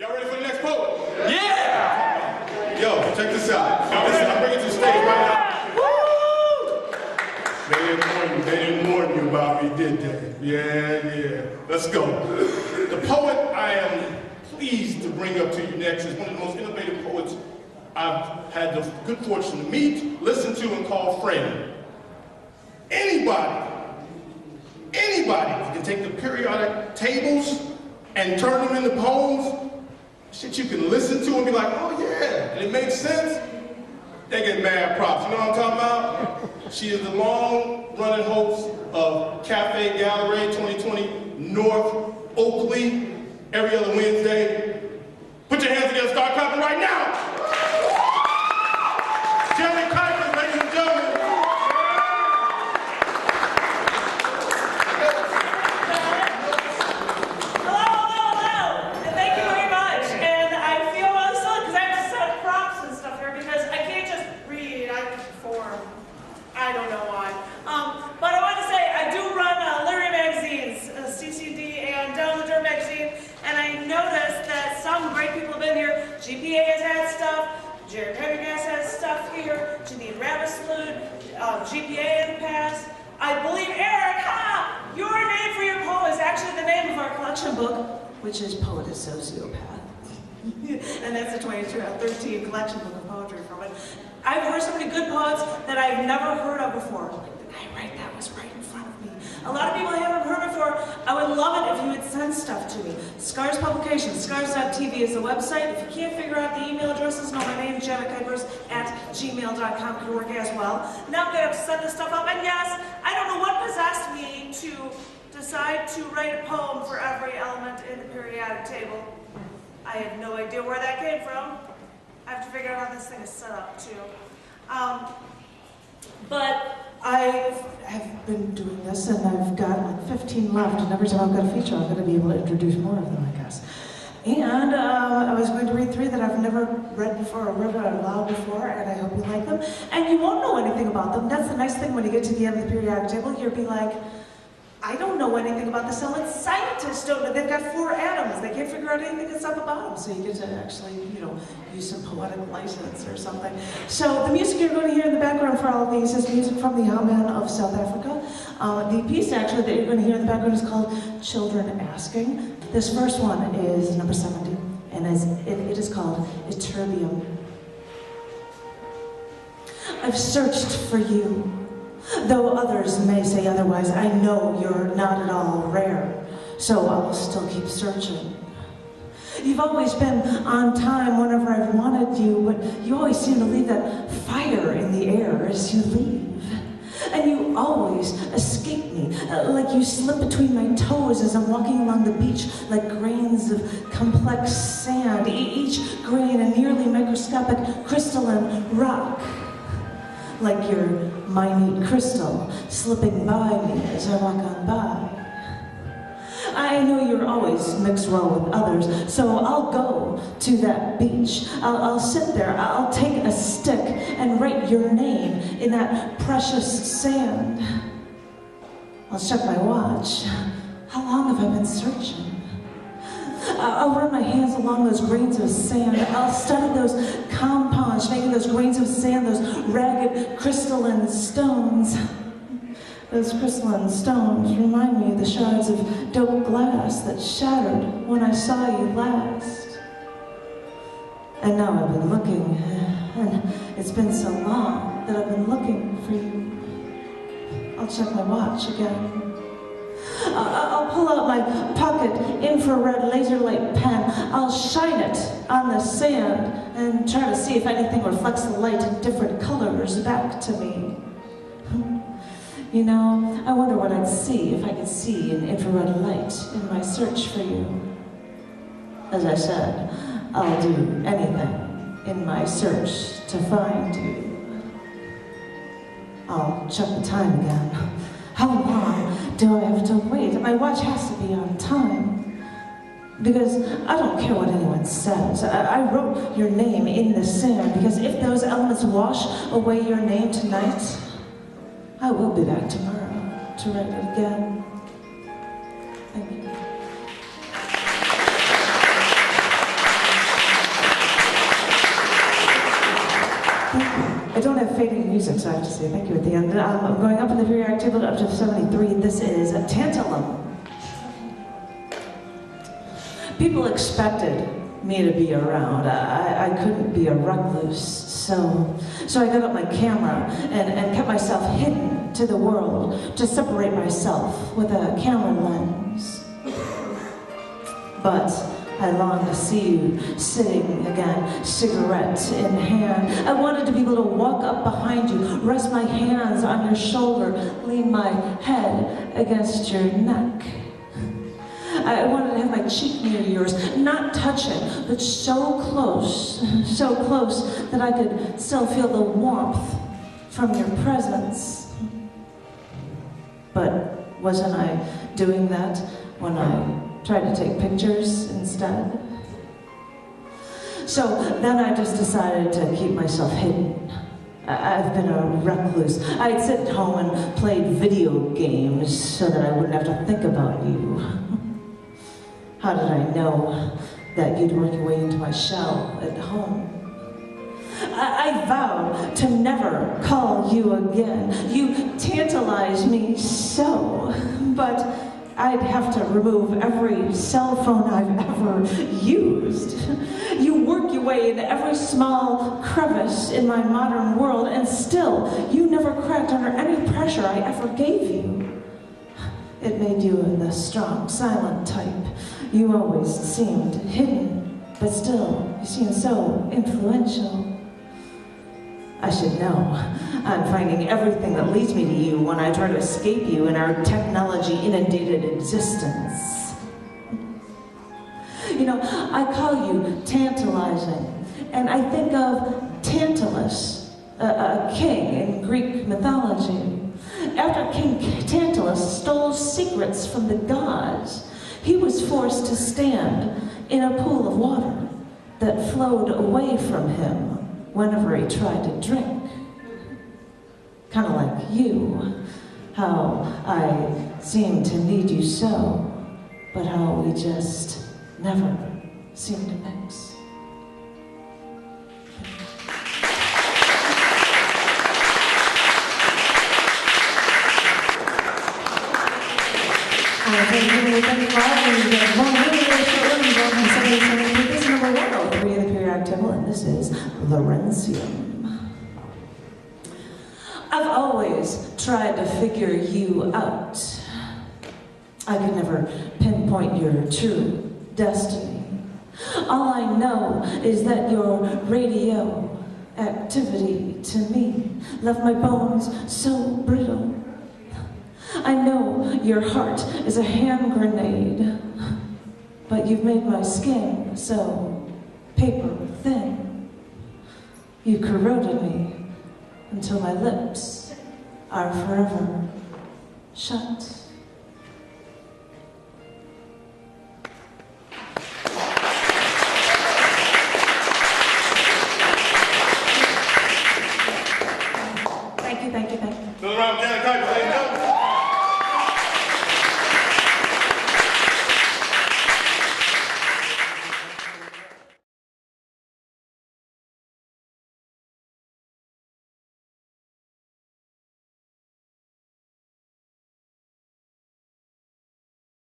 Y'all ready for the next poet? Yeah! Yo, check this out. Now listen, I'm bringing to the stage right now. They didn't warn you about me, did they? Yeah. Let's go. The poet I am pleased to bring up to you next is one of the most innovative poets I've had the good fortune to meet, listen to, and call friend. Anybody can take the periodic tables and turn them into poems. Shit you can listen to and be like, oh yeah, and it makes sense. They get mad props, you know what I'm talking about? She is the long-running host of Cafe Gallery 2020 North Oakley every other Wednesday. Put your hands together, start clapping right now. Kuypers, ladies and gentlemen. I don't know why. But I want to say I do run literary magazines, CCD and Down the Dirt magazine, and I noticed that some great people have been here. GPA has had stuff, Jared Pendergast has stuff here, Janine Rabislud, GPA in the past. I believe Eric, your name for your poem is actually the name of our collection book, which is Poet is Sociopath. And that's a 2013 collection book of poetry from it. I've heard so many good poets that I've never heard of before. The guy right that was right in front of me. A lot of people I haven't heard before. I would love it if you would send stuff to me. Scars Publications, scars.tv is the website. If you can't figure out the email addresses, no, my name is Kuypers@gmail.com could work as well. Now I'm going to send this stuff up. And yes, I don't know what possessed me to decide to write a poem for every element in the periodic table. I have no idea where that came from. I have to figure out how this thing is set up, too. But I have been doing this, and I've got like 15 left, and every time I've got a feature, I'm going to be able to introduce more of them, I guess. And I was going to read 3 that I've never read before or read out loud before, and I hope you like them. And you won't know anything about them. That's the nice thing when you get to the end of the periodic table, you'll be like, I don't know anything about the cell, and scientists don't know. They've got 4 atoms. They can't figure out anything that's up about them. So you get to actually, use some poetic license or something. So the music you're going to hear in the background for all of these is music from the young men of South Africa. The piece actually that you're going to hear in the background is called Children Asking. This first one is number 70, and it is called Ytterbium. I've searched for you. Though others may say otherwise, I know you're not at all rare, so I'll still keep searching. You've always been on time whenever I've wanted you, but you always seem to leave that fire in the air as you leave. And you always escape me, like you slip between my toes as I'm walking along the beach, like grains of complex sand, each grain a nearly microscopic crystalline rock. Like your minute crystal slipping by me as I walk on by. I know you're always mixed well with others, so I'll go to that beach. I'll sit there, I'll take a stick and write your name in that precious sand. I'll check my watch. How long have I been searching? I'll run my hands along those grains of sand. I'll study those compounds, making those grains of sand, those ragged crystalline stones. Those crystalline stones remind me of the shards of dope glass that shattered when I saw you last. And now I've been looking, and it's been so long that I've been looking for you. I'll check my watch again. I'll pull out my pocket infrared laser light pen. I'll shine it on the sand and try to see if anything reflects the light in different colors back to me. I wonder what I'd see if I could see an infrared light in my search for you. As I said, I'll do anything in my search to find you. I'll check the time again. How long do I have to wait? My watch has to be on time. Because I don't care what anyone says. I wrote your name in the sand because if those elements wash away your name tonight, I will be back tomorrow to write it again. Thank you. I don't have fading music, so I have to say thank you at the end. I'm going up in the periodic table up to 73. This is a tantalum. People expected me to be around. I couldn't be a recluse, so I got up my camera and kept myself hidden to the world to separate myself with a camera lens. But I longed to see you sitting again, cigarette in hand. I wanted to be able to walk up behind you, rest my hands on your shoulder, lean my head against your neck. I wanted to have my cheek near yours, not touching, but so close that I could still feel the warmth from your presence. But wasn't I doing that when I tried to take pictures instead? So then I just decided to keep myself hidden. I've been a recluse. I'd sit at home and played video games so that I wouldn't have to think about you. How did I know that you'd work your way into my shell at home? I vowed to never call you again. You tantalize me so, but I'd have to remove every cell phone I've ever used. You work your way into every small crevice in my modern world, and still, you never cracked under any pressure I ever gave you. It made you the strong, silent type. You always seemed hidden, but still, you seemed so influential. I should know. I'm finding everything that leads me to you when I try to escape you in our technology-inundated existence. You know, I call you tantalizing, and I think of Tantalus, a king in Greek mythology. After King Tantalus stole secrets from the gods, he was forced to stand in a pool of water that flowed away from him whenever he tried to drink. Kind of like you, how I seem to need you so, but how we just never seem to mix. Thank you for This is number 103 in the periodic table, and this is Lawrencium. I've always tried to figure you out. I could never pinpoint your true destiny. All I know is that your radio activity to me left my bones so brittle. I know your heart is a hand grenade, but you've made my skin so paper thin. You corroded me until my lips are forever shut. Thank you. Another round of Kuypers, ladies and gentlemen.